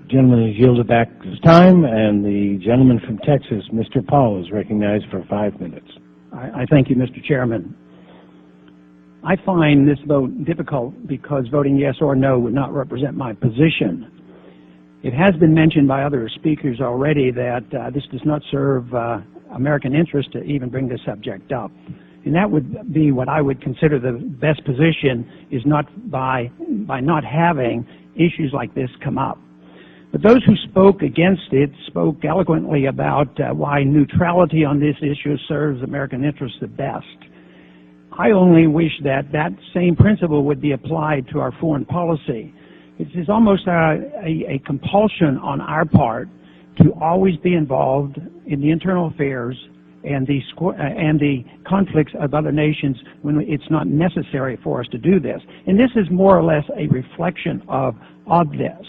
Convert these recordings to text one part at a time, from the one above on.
Gentleman has yielded back his time, and the gentleman from Texas, Mr. Paul, is recognized for 5 minutes. I thank you, Mr. Chairman. I find this vote difficult because voting yes or no would not represent my position. It has been mentioned by other speakers already that this does not serve American interest to even bring this subject up. And that would be what I would consider the best position, is not by not having issues like this come up. But those who spoke against it spoke eloquently about why neutrality on this issue serves American interests the best. I only wish that that same principle would be applied to our foreign policy. It is almost a compulsion on our part to always be involved in the internal affairs and the conflicts of other nations when it's not necessary for us to do this. And this is more or less a reflection of this.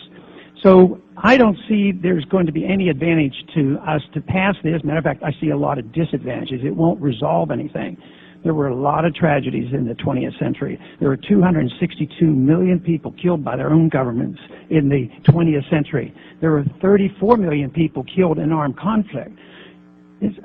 So I don't see there's going to be any advantage to us to pass this. Matter of fact, I see a lot of disadvantages. It won't resolve anything. There were a lot of tragedies in the 20th century. There were 262 million people killed by their own governments in the 20th century. There were 34 million people killed in armed conflict. It's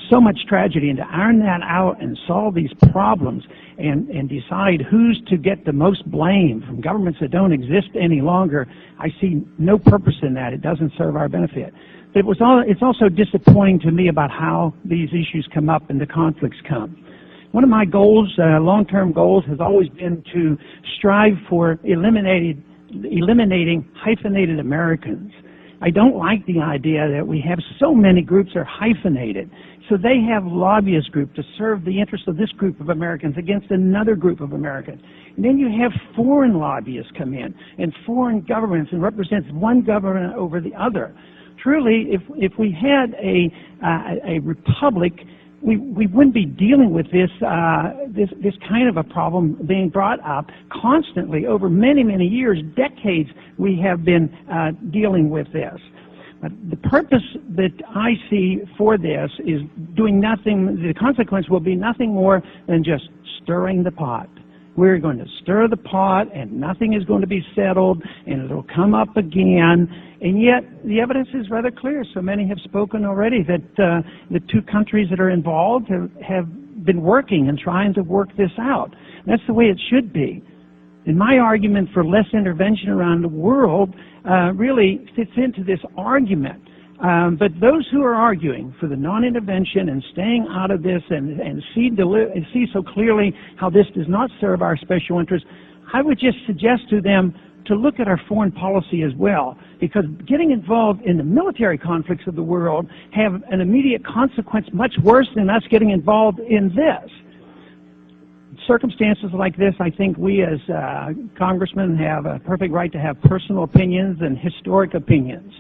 so much tragedy, and to iron that out and solve these problems and decide who's to get the most blame from governments that don't exist any longer, I see no purpose in that. It doesn't serve our benefit. But it's also disappointing to me about how these issues come up and the conflicts come. One of my goals, long-term goals, has always been to strive for eliminating hyphenated Americans. I don't like the idea that we have so many groups that are hyphenated. So they have lobbyist groups to serve the interests of this group of Americans against another group of Americans. And then you have foreign lobbyists come in and foreign governments and represents one government over the other. Truly, if we had a republic, we wouldn't be dealing with this kind of a problem being brought up constantly over many, many years, decades. We have been dealing with this. But the purpose that I see for this is doing nothing. The consequence will be nothing more than just stirring the pot. We're going to stir the pot, and nothing is going to be settled, and it'll come up again. And yet, the evidence is rather clear. So many have spoken already that the two countries that are involved have been working and trying to work this out. That's the way it should be. And my argument for less intervention around the world really fits into this argument. But those who are arguing for the non-intervention and staying out of this and see so clearly how this does not serve our special interests, I would just suggest to them to look at our foreign policy as well, because getting involved in the military conflicts of the world have an immediate consequence much worse than us getting involved in this. Circumstances like this, I think we as congressmen have a perfect right to have personal opinions and historic opinions.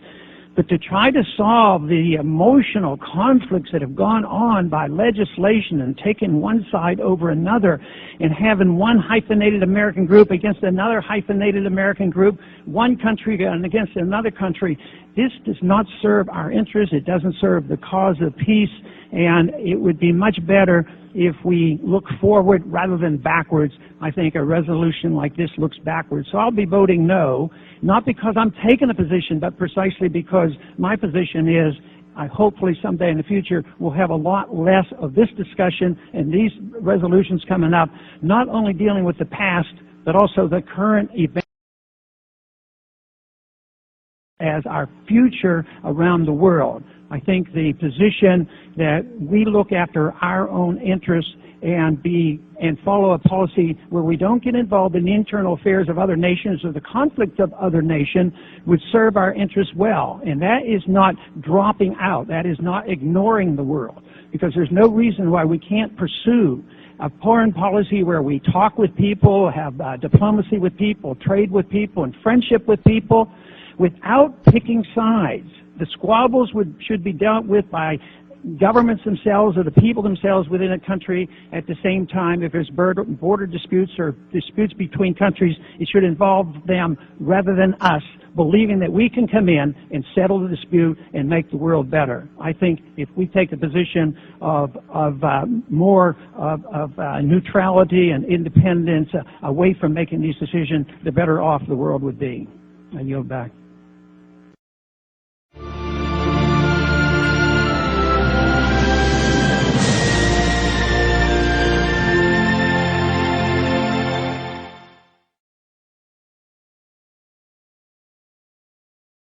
But to try to solve the emotional conflicts that have gone on by legislation and taking one side over another and having one hyphenated American group against another hyphenated American group, one country against another country, this does not serve our interests. It doesn't serve the cause of peace, and it would be much better if we look forward rather than backwards. I think a resolution like this looks backwards. So I'll be voting no, not because I'm taking a position, but precisely because my position is I hopefully someday in the future we'll have a lot less of this discussion and these resolutions coming up, not only dealing with the past, but also the current events as our future around the world. I think the position that we look after our own interests and follow a policy where we don't get involved in the internal affairs of other nations or the conflict of other nations would serve our interests well. And that is not dropping out. That is not ignoring the world, because there's no reason why we can't pursue a foreign policy where we talk with people, have diplomacy with people, trade with people, and friendship with people without picking sides. The squabbles should be dealt with by governments themselves or the people themselves within a country. At the same time, if there's border disputes or disputes between countries, it should involve them rather than us believing that we can come in and settle the dispute and make the world better. I think if we take a position of more neutrality and independence away from making these decisions, the better off the world would be. I yield back.